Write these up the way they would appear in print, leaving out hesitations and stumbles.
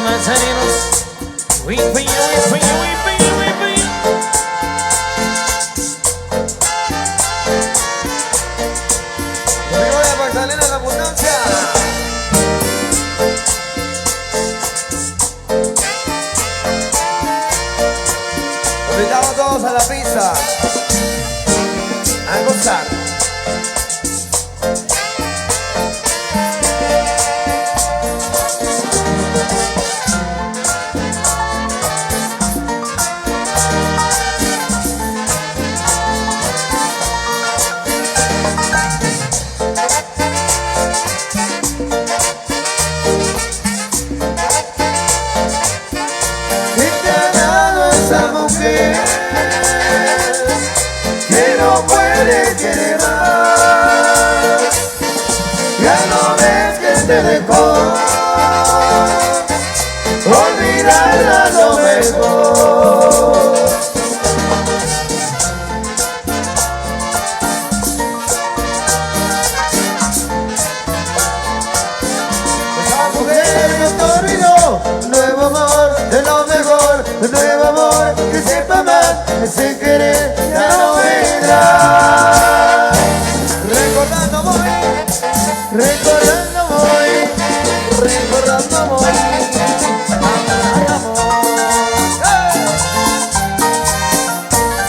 manzaninos. We for you, we for you, we for you, we for you. Arriba de Magdalena la abundancia. Los invitamos todos a la pista a gozar. Que no puede querer más. Ya no ves que te dejó, olvidarla lo mejor. Esa mujer no te olvidó, nuevo amor de lo mejor, nuevo amor que sepa más, sin querer ya no vendrá. Recordando voy, recordando voy, recordando voy. Ay, amor. ¡Hey!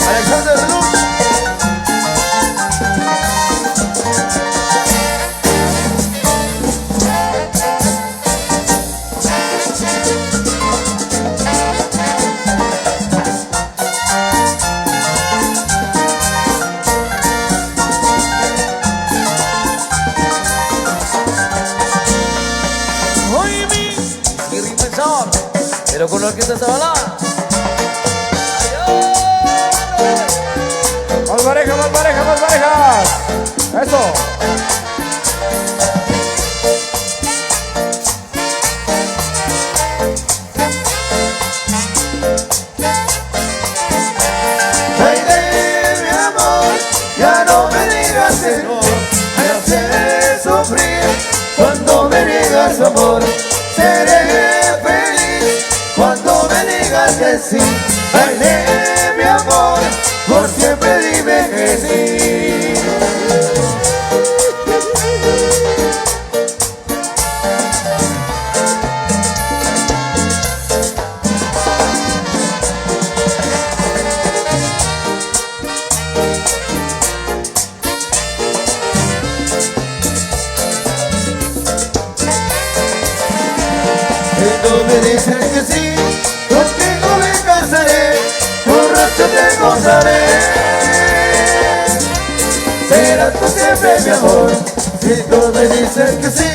Alexander Luz. Pero con la orquesta está balada. Más parejas, más parejas, más parejas. Eso. Baile, mi amor, ya no me digas que no, me haces sufrir cuando me niegas amor. Seré feliz cuando me digas que sí. Bailé, mi amor, por siempre dime que sí. Y tú me dices que sí, contigo me casaré, borracho te gozaré. Serás tú siempre mi amor. Si tú me dices que sí,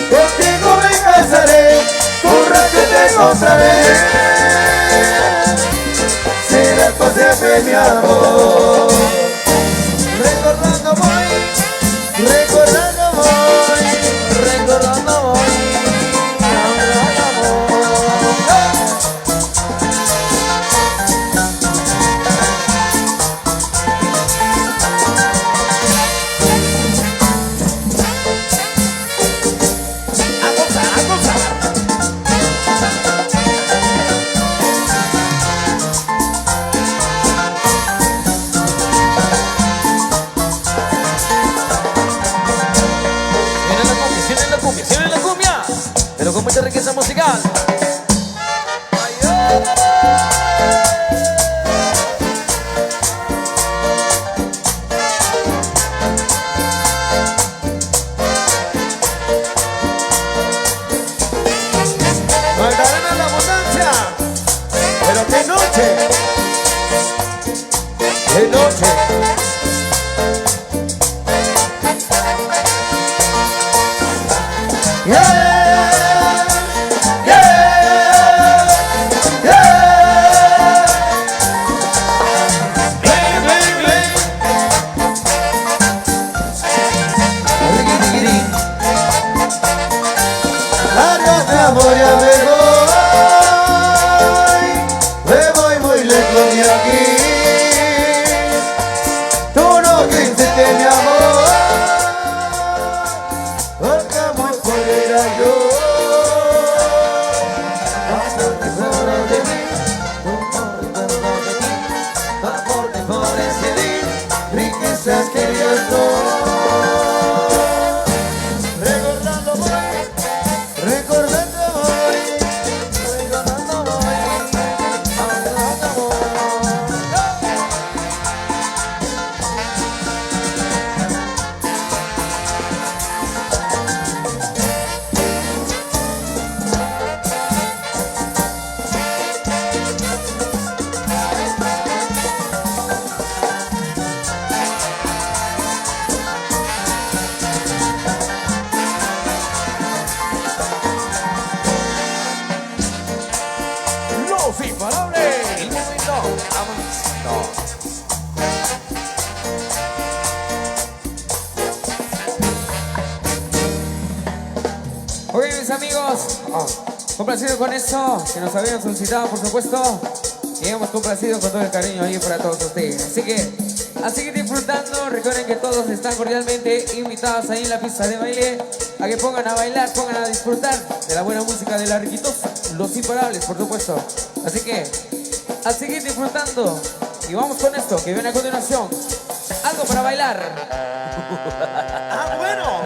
contigo me casaré, borracho te gozaré. Serás tú siempre mi amor. Recordando voy, recordando voy, recordando voy. Pero con mucha riqueza musical. Magdalena la abundancia. Pero qué noche, qué noche. Yeah, yeah. cosas que Dios no. Recordando voy, recordando voy, recordando voy, recordando voy. Los imparables. El momento. Vámonos. Ok, mis amigos, complacido con esto que nos habían solicitado, por supuesto, y hemos complacido con todo el cariño ahí para todos ustedes. Así que a seguir disfrutando. Recuerden que todos están cordialmente invitados ahí en la pista de baile a que pongan a bailar, pongan a disfrutar de la buena música de La Riquitosa, Los Imparables, por supuesto. Así que a seguir disfrutando y vamos con esto que viene a continuación. Algo para bailar. ¡Ah, bueno!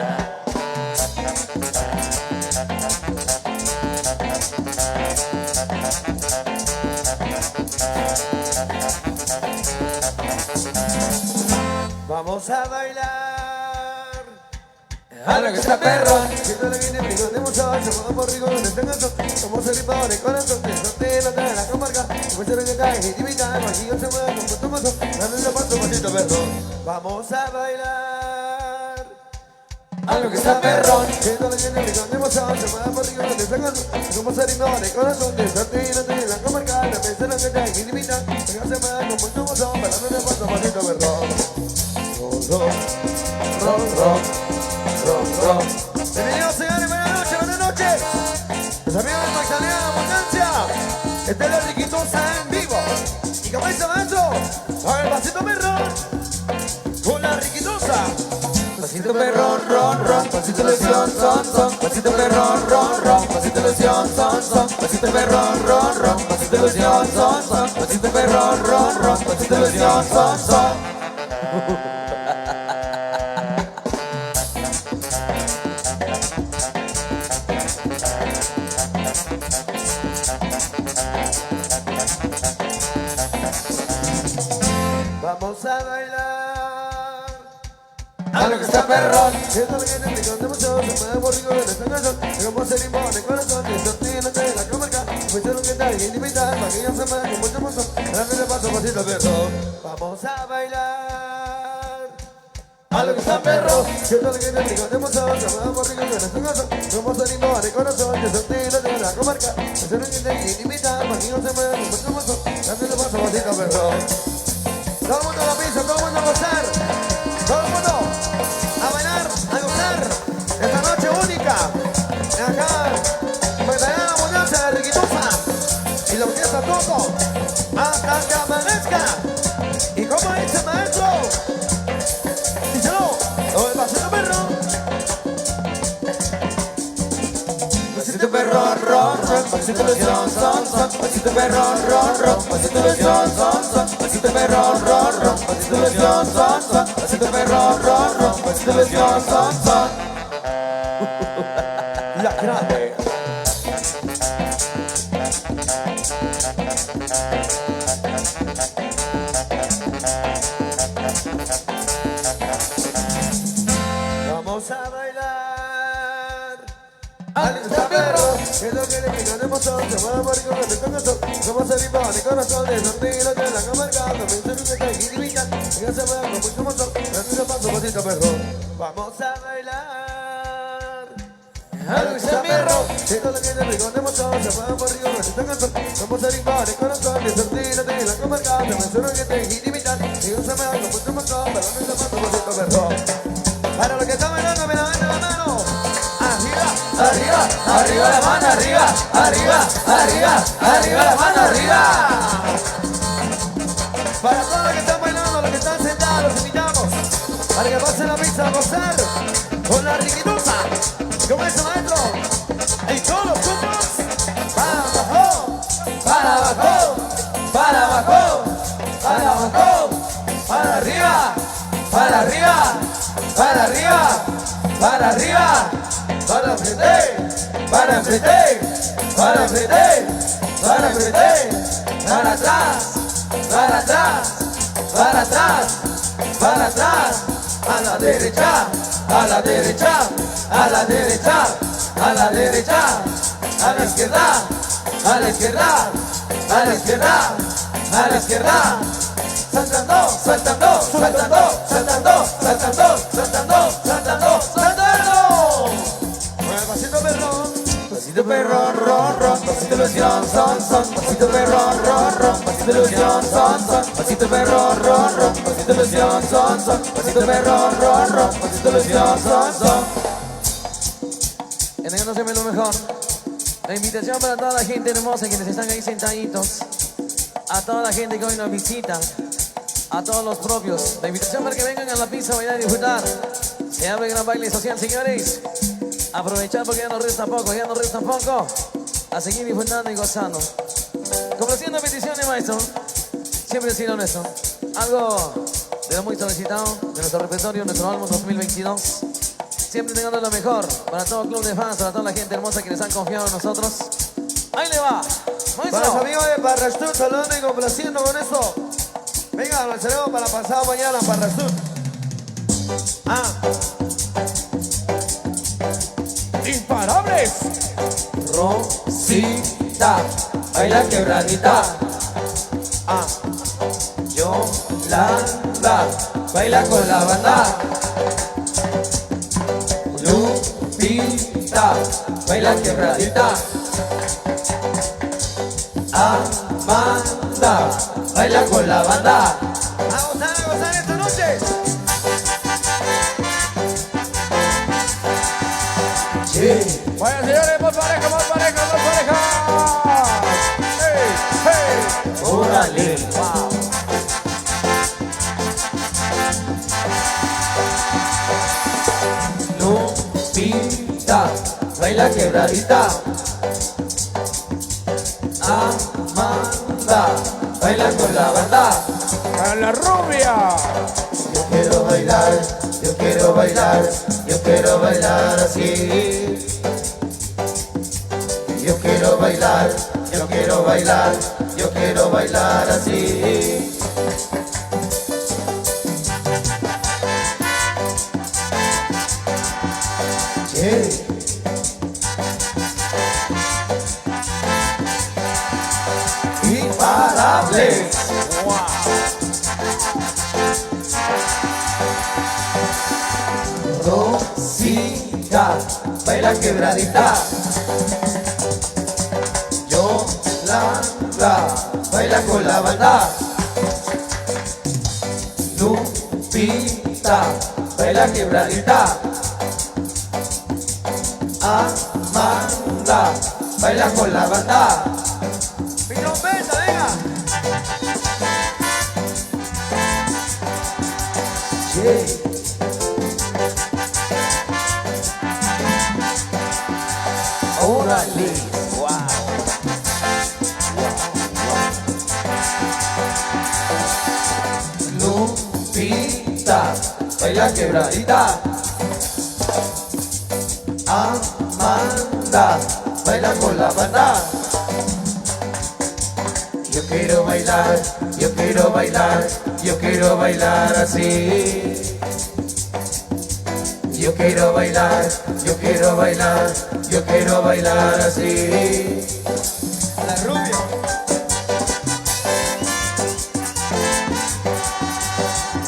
Vamos a bailar. A lo que está perro. Siento la guinea, brigo de emoción, se mueve por rico donde está canto. Somos el ritmo de corazón, de sorte, no te la comarca. Como se que cae, intimidad, el vacío se mueve como tu mazo. Dale el paso, pasito perro. Vamos a bailar. A lo que está perro. Siento la guinea, brigo de emoción, se mueve por rico donde está canto. Somos el ritmo de corazón, de sorte, no te la comarca. La pensión que cae, intimidad, el vacío se mueve como tu mazo. Dale el paso, pasito perro. Bienvenidos, señores, buenas noches, buenas noches. Los amigos de Magdalena de Abundancia. Esta es La Riquitosa en vivo. Y como dice maestro, a ver, pasito perrón con La Riquitosa. Pasito perrón, ron, ron, pasito lesión, son, son. Pasito perrón, ron, ron, pasito lesión, son, son. Pasito perrón, ron, ron, pasito lesión, son, son. Pasito perrón, ron, ron, pasito lesión, son, son. Vamos a bailar. A lo que está perrón. Siento la gente que con emoción se mueve por rico en esta canción. Hagamos el limón de corazón, de sorteo de la comarca. Pensaron que tal, intimidad, para que ya se mueva con mucha emoción. Dale paso, pasito perro. Vamos a bailar. A lo que está perro. Siento la gente que con emoción se mueve por rico en esta canción. Hagamos el limón de corazón, de sorteo de la comarca. Pensaron que tal, intimidad, para que ya se mueva con mucha emoción. Dale paso, pasito perro. Todo el mundo a la pista, todo el mundo a gozar. Todo el mundo a bailar, a gozar. Esta noche única. Acá, Magdalena de Abundancia, La Riquitosa. Y la orquesta todo. Hasta que amanezca. ¿Y cómo dice maestro? Díselo. Todo el pasito perro. Pasito perrón, ron, ron, pasito lesión, son, son. Pasito perrón, ron, ron, pasito lesión, son, son. Pasito perrón, ron, ron, pasito lesión, son, son. Pasito perrón, ron, ron, pasito lesión, son, son. La grande. Vamos a bailar. Al está perro. Es lo que le pica de emoción. Se mueve por rico con el corazón. Somos el ritmo de corazón. De sorteo de la comarca. También se luce que intimidad. Ya se mueve con mucho emoción. Dale paso, pasito perro. Vamos a bailar. Al está perro. Es lo que le pica de emoción. Se mueve por rico con el corazón. Somos el ritmo de corazón. De sorteo de la comarca. También se luce que intimidad. Ya se mueve con mucho emoción. Dale paso, pasito perro. Para los que están bailando, me levanten la mano. Arriba, Arriba, arriba la mano, arriba, arriba, arriba, arriba la mano, arriba. para todos los que están bailando, los que están sentados, los invitamos para que pasen la pista a gozar con La Riquitosa. ¿Cómo es, maestro? Y todos juntos. Para abajo, Para abajo, para abajo, para abajo, para arriba, para para arriba, para arriba, para arriba, para frente, para frente, para frente, para frente, para atrás, para atrás, para atrás, para atrás, a la derecha, a la derecha, a la derecha, a la derecha, a la izquierda, a la izquierda, a la izquierda, a la izquierda. Saltando, saltando, saltando, saltando, saltando, saltando, saltando, saltando. Con el pasito perrón, pasito perrón, ron, ron, pasito ilusión, son, son, pasito perrón, ron, ron, pasito ilusión, son, son, pasito perrón, ron, ron, pasito ilusión, son, son, pasito perrón, ron, ron, pasito ilusión, son, son. Que tengan siempre lo mejor. La invitación para toda la gente hermosa, quienes están ahí sentaditos, a toda la gente que hoy nos visita, a todos los propios. La invitación para que vengan a la pista a bailar y disfrutar. Se abre el gran baile social, señores. Aprovechar porque ya nos resta poco, ya nos resta poco. A seguir disfrutando y gozando. Complaciendo peticiones, maestro. Siempre ha sido nuestro. Algo de lo muy solicitado de nuestro repertorio, nuestro álbum 2022. Siempre teniendo lo mejor para todo el club de fans, para toda la gente hermosa que les han confiado en nosotros. Ahí le va. Maestro. Para los amigos de Parrastú, saludando y complaciendo con eso. Venga, lo seremos para pasado mañana para Parrastú. Imparables. Rosita, baila quebradita. Yolanda, baila con la banda. Lupita, baila quebradita. Amanda, baila con la banda. A gozar esta noche. Sí. Bueno, señores, por pareja, por pareja, por pareja. ¡Hey, hey! Órale. Wow. Lupita, baila quebradita. Amanda, baila con la banda. Para la rubia. Yo quiero bailar, yo quiero bailar, yo quiero bailar así. Yo quiero bailar, yo quiero bailar, yo quiero bailar así. Yeah. Imparables. Rosita, baila quebradita. Yolanda, baila con la banda. Lupita, baila quebradita. Amanda, baila con la banda. Pino Mesa, venga. Yeah. Órale. Wow. Lupita, baila quebradita. Amanda, baila con la banda. Yo quiero bailar, yo quiero bailar, yo quiero bailar así. Yo quiero bailar, yo quiero bailar, yo quiero bailar así. La rubia.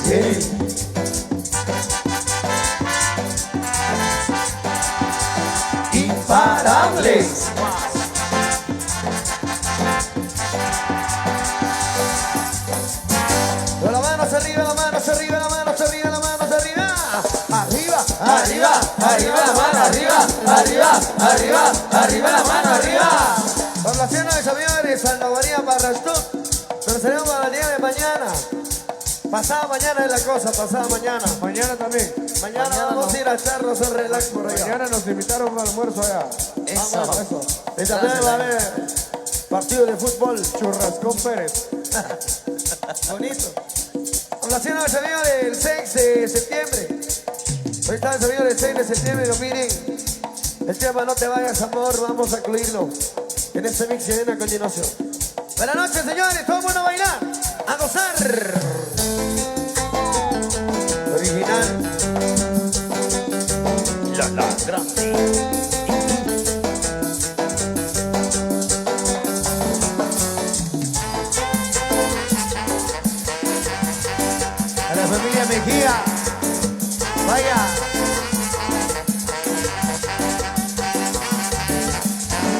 Yeah. Imparables. Con las manos arriba, las manos arriba, las manos arriba, las manos arriba. Arriba, arriba, arriba la mano, arriba, arriba, arriba, arriba la mano, arriba. Población de señores, Santa María Parrastú. Nos seremos para el día de mañana. Pasado mañana es la cosa, pasado mañana. Mañana también. Mañana vamos a ir a echarnos un relax por allá. Mañana nos invitaron al almuerzo allá. Eso. Eso. Y también va a haber partido de fútbol. Churrascón Pérez. Bonito. Complaciendo a los amigos del 6 de septiembre. Hoy están los amigos del 6 de septiembre, lo miren. El tema No te vayas, amor, vamos a incluirlo en este mix que viene a continuación. Buenas noches, señores, todo el mundo a bailar, a gozar. Original. La grande. A la familia Mejía. Vaya.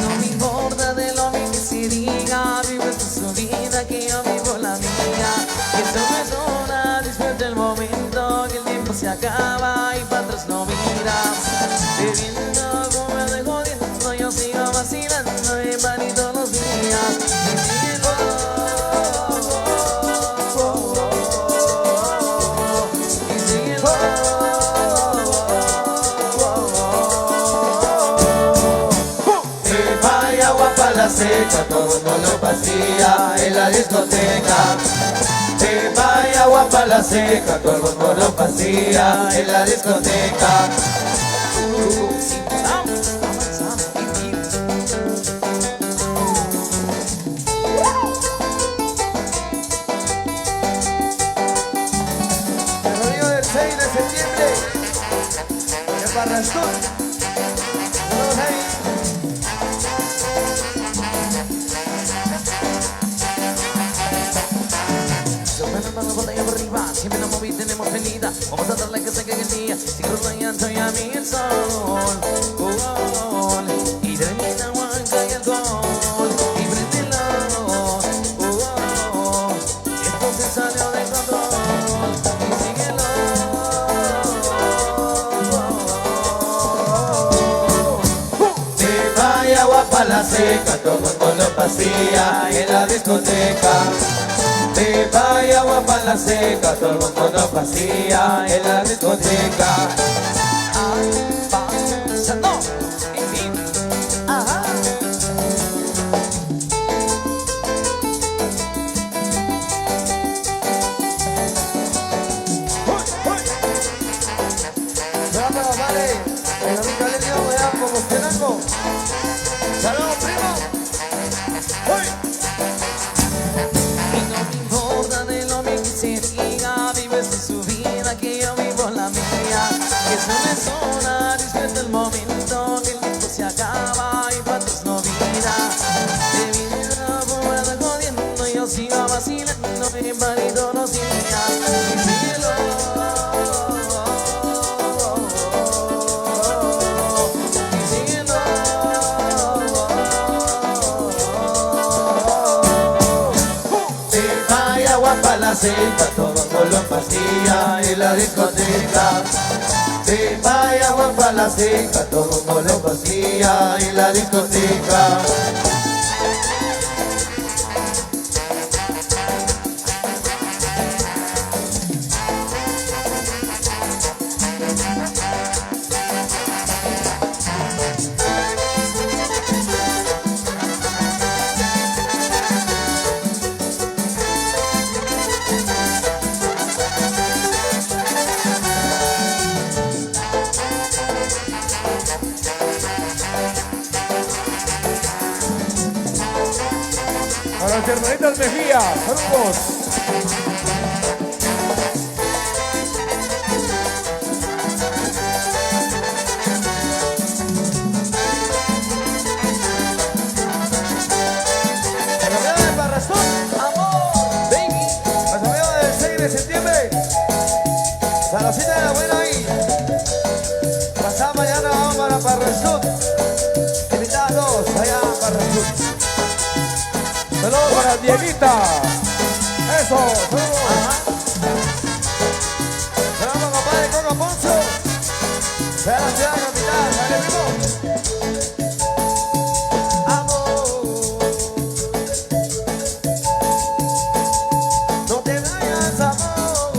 No me importa de lo que se diga, vive su vida que yo vivo la mía. Que esta persona disfrute el momento, que el tiempo se acaba y para atrás no mira. Bebiendo, comiendo y jodiendo, yo sigo vacilando y party todos los días. La seca, todo el mundo vacía en la discoteca. Vaya guapa la seca, todo el mundo vacía en la discoteca. El rodillo del 6 de septiembre en Barranzón. Todos ahí. Siempre la moví, tenemos venida. Vamos a darle que se quede el día. Si cruzando y a mí el sol. Y termina Huanca y alcohol. Y préndelo. Esto se salió de control. Y síguelo. Se vaya guapa la seca, todo el mundo vacía en la discoteca. Se vaya guapa la seca, todo el mundo vacía en la discoteca. Pasando. Ajá. Vamos, vale. En la mica le dio, vea, como esperando. Saludos, primo. Su vida que yo vivo la mía. Que es una zona, disfruta el momento, que el tiempo se acaba y para atrás no mira. De vida fuera jodiendo, yo sigo vacilando mi party todos los días. Y síguelo. Y síguelo. Se vaya guapa la seca, todo lo vacía en la discoteca. Se vaya guapa la seca, todo lo vacía en la discoteca. A las hermanitas Mejía, saludos. El rodeo de Barrazón, Amor, baby. el rodeo del 6 de septiembre. Salacita de la buena ahí. Pasado mañana vamos para Barrazón. Invitados allá a Barrazón. Saludos para Dieguita. Eso, saludos. Saludos, compadre Coco Poncho. Sea la ciudad capital, dale primo. Amor, no te vayas, amor.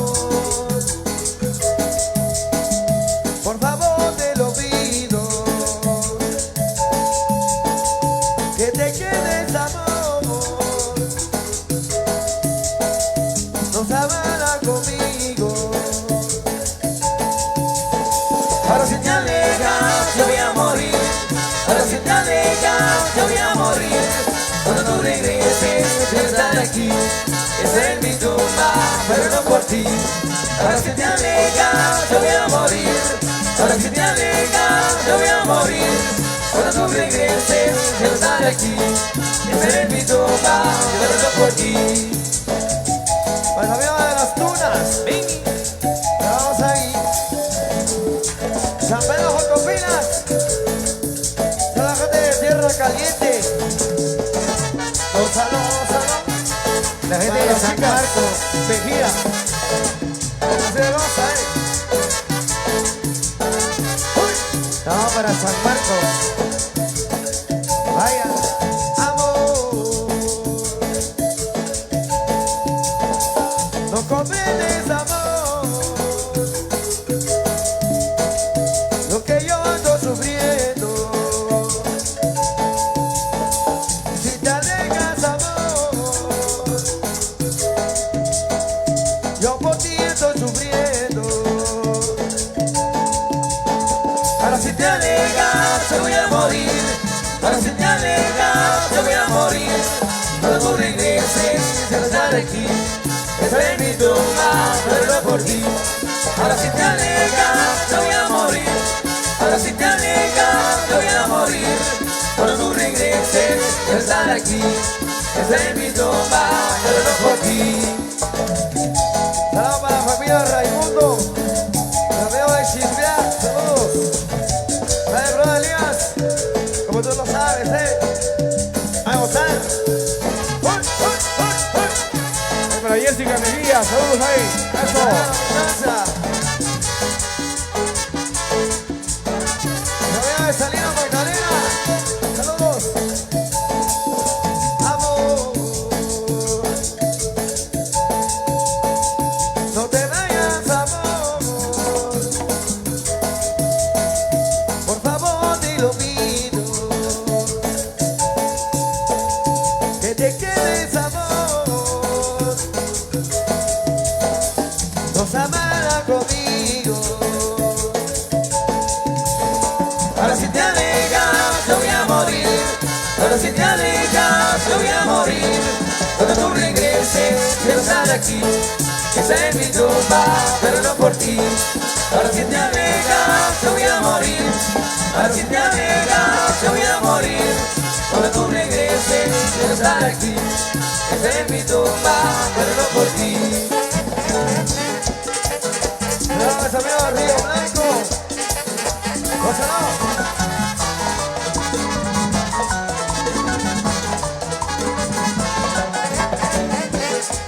Por favor, te lo pido. Que te quedes, amor. No sabrá conmigo. estar aquí. Esa es mi tumba, pero no por ti. Ahora si te alejas, yo voy a morir. Ahora si te alejas, yo voy a morir. Cuando tú regreses, quiero estar aquí. Esa es mi tumba, pero no por ti. Pues amigos de las tunas, vamos ahí. San Pedro Jocopinas, toda la gente de Tierra Caliente. Los saludos, la gente de San Marcos, Mejía. Vamos para San Marcos. Vaya, amor. No comprendes, amor, lo que yo ando sufriendo. Si te alejas, amor, yo por ti estoy sufriendo. Ahora si te alejas, yo voy a morir. Ahora si te alejas, yo voy a morir. Cuando tú regreses, quiero estar aquí. Esa es mi tumba, pero no por ti. Ahora si te alejas, yo voy a morir. Ahora si te alejas, yo voy a morir. Cuando tú regreses, quiero estar aquí. Esa es mi tumba, pero no por ti. Saludos para la familia Raimundo. La veo de Chimbia. Saludos. Dale, bro, Elías. Como tú lo sabes, a gozar. Para Jessica Mejía, saludos ahí. Eso. La veo de Salina Magdalena. Saludos. Amor, no te vayas, amor. Por favor, te lo pido. Que te quedes, amor. Nos amará conmigo. Ahora si te alejas, yo voy a morir. Ahora si te alejas, yo voy a morir. Cuando tú regreses, quiero estar aquí. Esa es mi tumba, pero no por ti. Ahora si te alejas, yo voy a morir. Ahora si te alejas, yo voy a morir. Cuando tú regreses, quiero estar aquí. Esa es mi tumba, pero no por ti. Gracias, amigos de Río Blanco. Gózalo.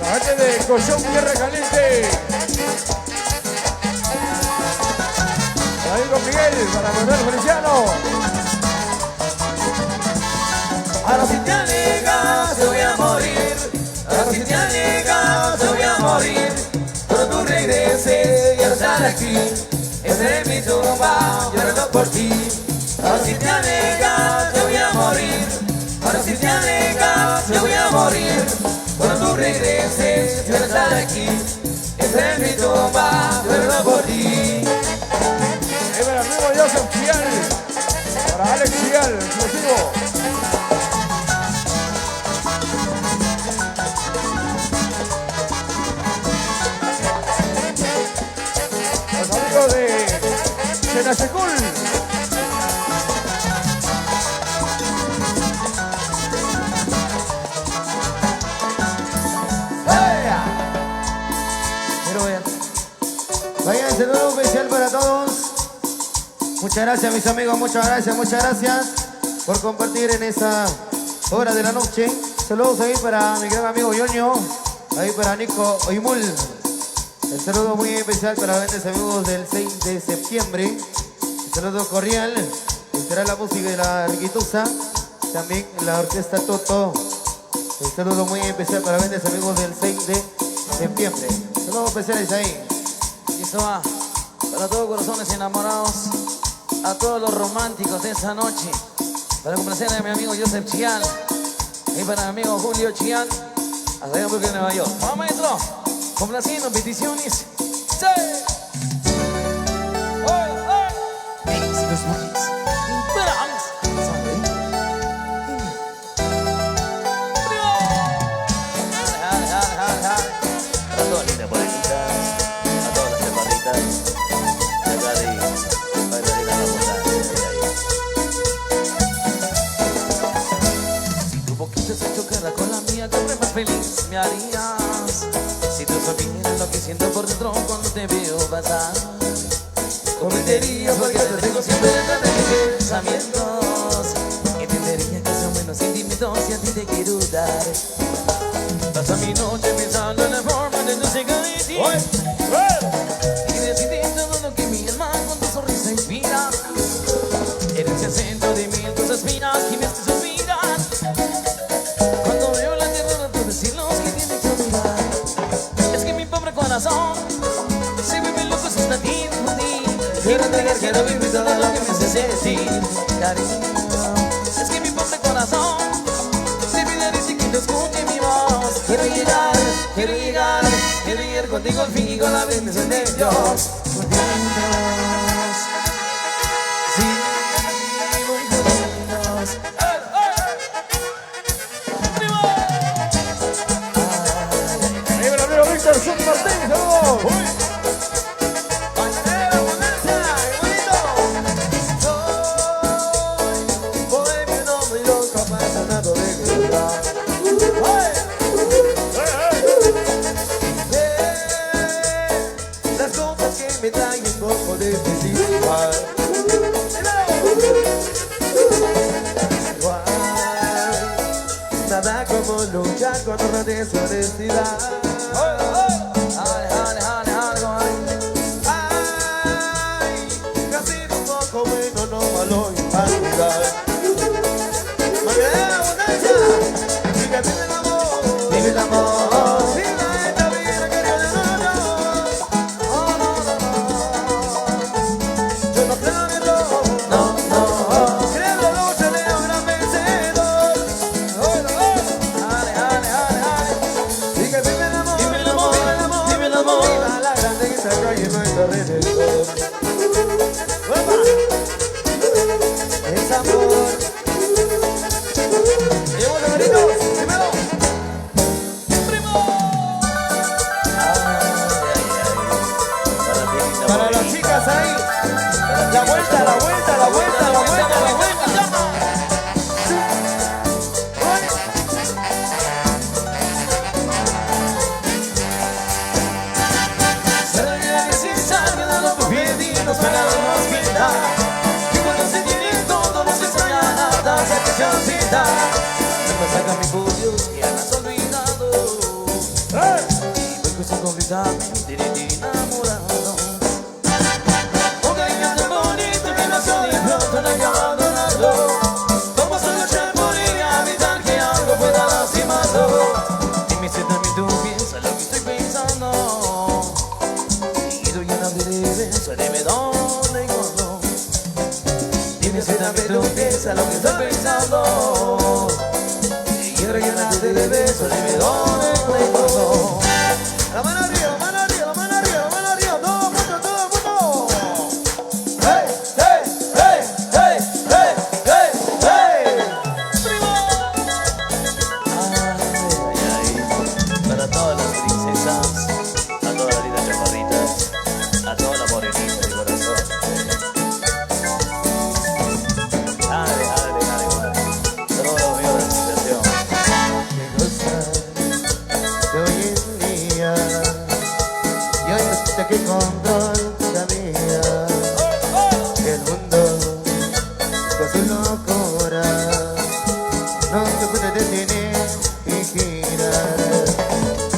La gente de Colchón Tierra Caliente. Para amigo Miguel, para Manuel Feliciano. Ahora si te alejas, yo voy a morir. Ahora si te alejas, yo voy a morir. Cuando tú regreses, quiero estar aquí. Esa es mi tumba, yo no por ti. Ahora si te alejas, yo voy a morir. Ahora si te alejas, yo voy a morir. Cuando tú regreses, quiero estar aquí. Esa es mi tumba, pero no por ti. Es para el amigo Joseph Chial. Para Alex Chial, exclusivo. Los amigos de Senasecul. Quiero ver. Vaya, saludo especial para todos. Muchas gracias, mis amigos. Muchas gracias por compartir en esta hora de la noche. Saludos ahí para mi gran amigo Yoño, ahí para Nico Oimul. El saludo muy especial para los amigos del 6 de septiembre. El saludo cordial. Será la música de la Riquitusa. También la orquesta Toto. El saludo muy especial para los amigos del 6 de septiembre. Saludos especiales ahí. Y esto va para todos los corazones enamorados, a todos los románticos de esa noche, para complacer a mi amigo Joseph Chial y para mi amigo Julio Chial, hasta allá en Brooklyn, Nueva York. Vamos, maestro, complaciendo, peticiones. ¡Sí! me harías si tú supieras lo que siento por dentro cuando te veo pasar? Comprenderías porque te tengo siempre detrás de mis pensamientos. Entenderías que son buenos sentimientos y a ti te quiero dar. Pasa mi noche pensando en la forma de tu llegar de ti y decidí todo lo que mi alma con tu sonrisa inspira. Eres el centro de mil cosas finas que me haces olvidar. Cuando veo la tierra de tus hilos que tiene que olvidar. Es que mi pobre corazón se vuelve loco sin ti por ti. Quiero vivir todo lo que me haces sentir, cariño. Es que mi pobre corazón se pide decir que te escuche mi voz. Quiero llegar contigo al fin y con la bendición de Dios. Juntos, sí, muy juntos. ¡Ahí va el amigo Víctor Sun Martínez! ¡Saludos! Me trae un poco de felicidad. Nada como luchar contra la deshonestidad. Ay, casi un poco bueno, no malo y madurar. Mañana abundancia, chica, vive el amor, vive el amor. Es amor. Llevo de veritos, dímelo. ¡Primo! Para las chicas ahí. La vuelta, la vuelta, la vuelta, la vuelta, la vuelta. Me saca mi pollo y me has olvidado. Y voy con completamente de ti enamorado. Un cariño tan bonito que nació de pronto en el abandonado. Vamos a luchar por ir a evitar que algo pueda lastimarlo. Dime si también tú piensas lo que estoy pensando. Y doy una de besos, dime dónde y cuándo. Dime si también tú piensas lo que estoy pensando. Quiero llenarte de besos, dime dónde y cuándo. La mano arriba, la mano arriba, la mano arriba, la mano arriba. Todo el mundo, todo el mundo. ¡Hey, hey, hey, hey, hey, hey, hey! ¡Primo! Ay, ay, ay. Para todas las princesas, a todas las lindas chaparritas, a toda la morenita de corazón. Dale, dale, dale, dale. Saludos a los amigos de la presentación. De hoy en día, yo sé que control todavía el mundo con su locura no se puede detener y girar.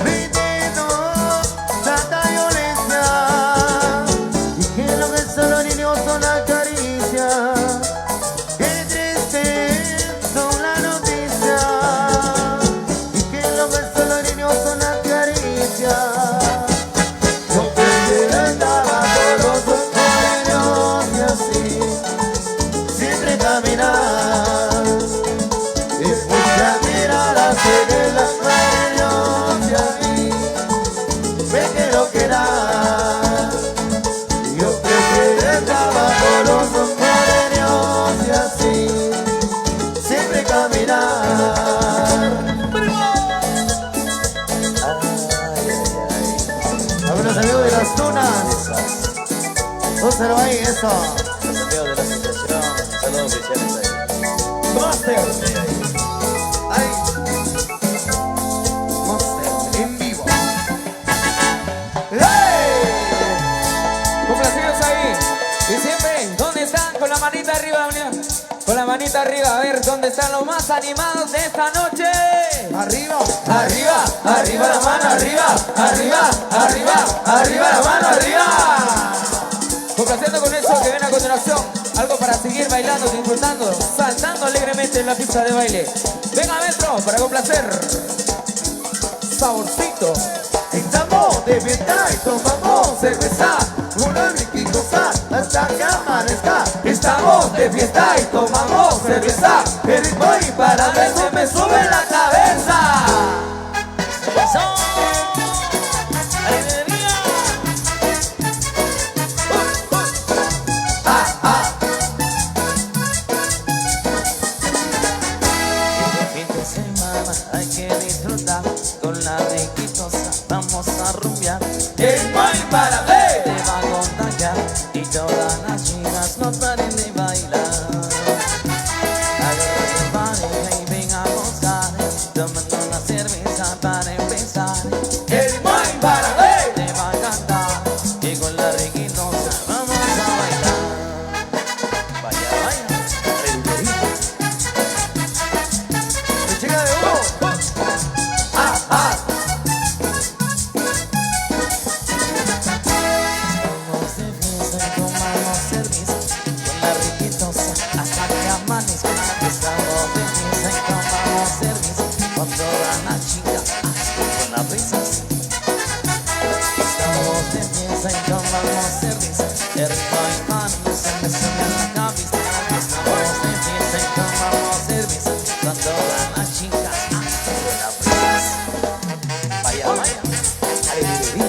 Veneno, tanta violencia y que lo que solo niños son la caricia. Qué triste son la noticia. Yo quisiera andar bajo los morenos y así siempre caminar. Escucha miradas de las morenos y a mí me quiero quedar. Yo prefiero andar bajo los morenos y así siempre caminar. Algunos amigos de las tunas. Úsalo ahí, eso. Los amigos de la asociación, saludos especiales ahí. Master. Sí, ahí. Ahí. Master. Y siempre, ¿dónde están? Con la manita arriba, unión. Con la manita arriba, a ver, ¿dónde están los más animados de esta noche? Arriba, Arriba, arriba la mano, arriba, arriba, arriba, arriba la mano, arriba. Complaciendo con eso que viene a continuación. Algo para seguir bailando, disfrutando, saltando alegremente en la pista de baile. Venga, Metro, para complacer. Saborcito. estamos de fiesta y tomamos cerveza, una riquicosa hasta que amanezca. Estamos de fiesta y tomamos cerveza. El ritmo y para eso me sube la cabeza. Hay que disfrutar con la riquitosa, vamos a rumbear. El boy para ver Te va a contagiar y todas las chicas no paren de bailar. Agarra tu pareja y ven a gozar, tomando una cerveza para empezar. el boy para ver. Te va a cantar y con la riquitosa vamos a bailar. Vaya, vaya, Mi chica de uno. Estamos de fiesta y tomamos cerveza con la riquitosa hasta que amanezca. Estamos de fiesta y tomamos cerveza con todas las chicas con las risas. Estamos de fiesta y tomamos cerveza, el ritmo y mano se me sube a la cabeza. Estamos de fiesta y tomamos cerveza con todas las chicas con las risas. Vaya, vaya, alegría.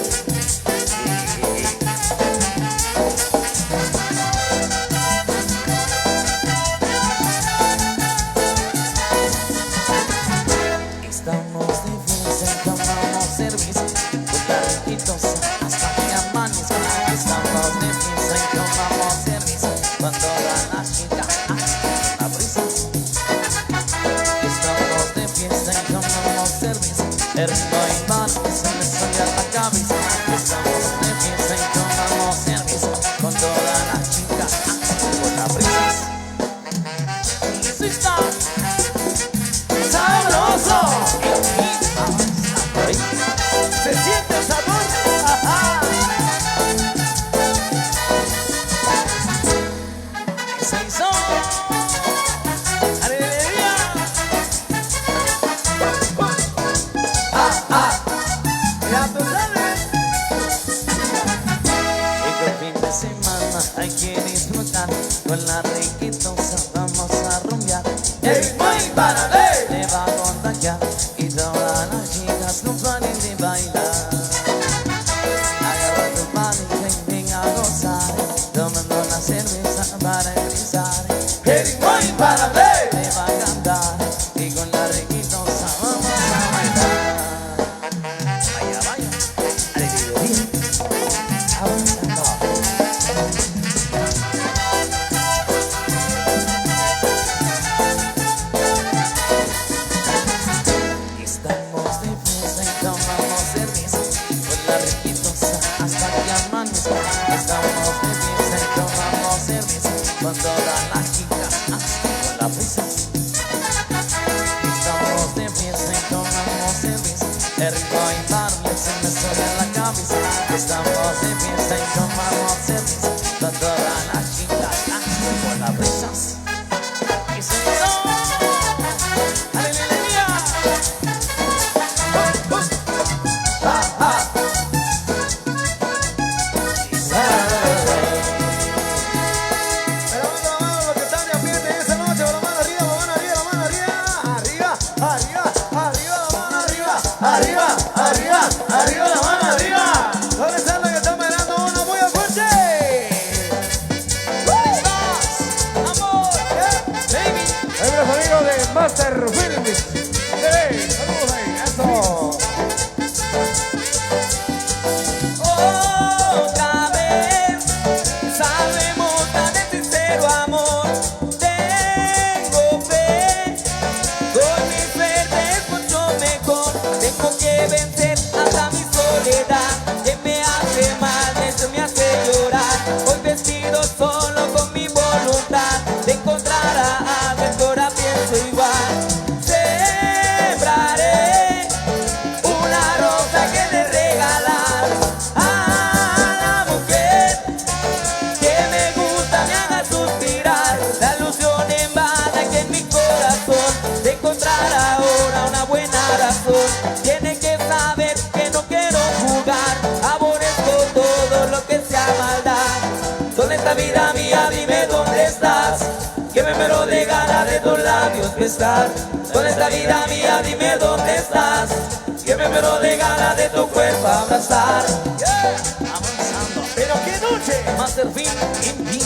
Estamos de fiesta y tomamos cerveza con la riquitosa hasta que amanezca. Estamos de fiesta y tomamos cerveza con todas las chicas con las risas. Estamos de fiesta y tomamos cerveza, el ritmo y mano se me sube a la cabeza. Estamos de fiesta y tomamos cerveza con todas las chicas con las risas. Y eso está sabroso. Se siente el sabor. Ajá. Se hizo alegría. Ya tú sabes. Este fin de semana hay que disfrutar con la riquitosa, vamos a rumbear. El boy para ver. Te va a contagiar y todas las chicas no paren de bailar. Agarra tu pareja y ven a gozar, tomando una cerveza para empezar. El boy para ver. Te va a cantar y con la riquitosa vamos a bailar. Vaya, vaya, alegría, avanzando. Estamos de fiesta y tomamos cerveza con la riquitosa hasta que amanezca. Estamos de fiesta y tomamos cerveza con todas las chicas con las risas. Estamos de fiesta y tomamos cerveza, el ritmo y baile se me sube a la cabeza. Estamos de fiesta y tomamos cerveza con todas las chicas con las risas. Y se hizo alegría. Pero vamos, los que están de ambiente esa noche, la mano arriba, la mano arriba, la mano arriba. Arriba, arriba, arriba, la mano arriba. Arriba, arriba, arriba, la mano arriba. ¿Dónde están los que están bailando una muy fuerte? ¿Dónde estás? ¿Dónde está vida mía? Dime dónde estás. Que me muero de ganas de tus labios besar. ¿Dónde está vida mía? Dime dónde estás. Que me muero de ganas de tu cuerpo abrazar. Avanzando. Pero qué noche. Masterfin en mí.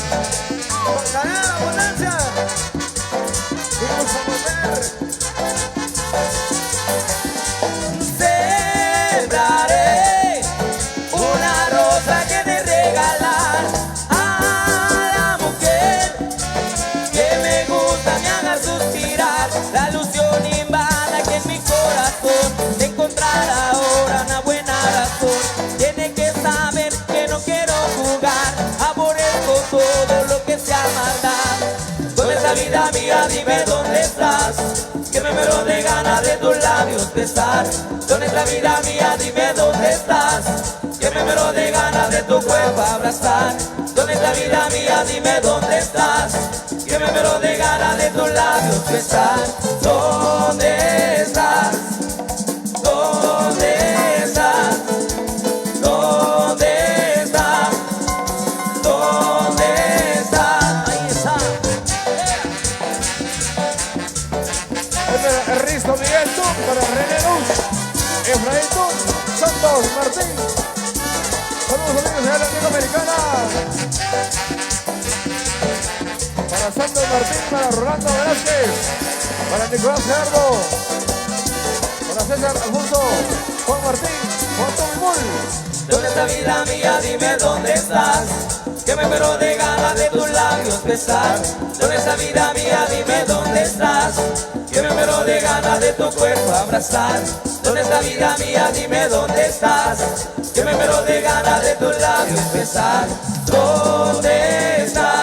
Bacanada, abundancia. Vamos a volver. Sembraré una rosa que de regalar a la mujer que me gusta, me haga suspirar. La ilusión invada que en mi corazón de encontrar ahora una buena razón. Tiene que saber que no quiero jugar, aborrezco todo lo que sea maldad. ¿Dónde está vida mía? Dime dónde estás. Que me muero de ganas de tus labios besar. ¿Dónde está vida mía? Dime dónde estás. Que me muero de ganas de tu cuerpo abrazar. ¿Dónde está vida mía? Dime dónde estás. Que me muero de ganas de tus labios besar. ¿Dónde estás? ¿Dónde estás? ¿Dónde estás? ¿Dónde estás? Ahí está. Este es Risto Miguel Tun para René Luz, Efraín Tun, Santos Martín. Saludos amigos de la Liga Americana. Para Santos Martín, para Rolando Velázquez, para Nicolás Gerardo, para César Alfonso, Juan Martín, Juan Tomimul. ¿Dónde está vida mía? Dime dónde estás. Que me muero de ganas de tus labios besar. ¿Dónde está vida mía? Dime dónde estás. Que me muero de ganas de tu cuerpo abrazar. ¿Dónde está vida mía? Dime dónde estás. Que me muero de ganas de tus labios besar. ¿Dónde estás?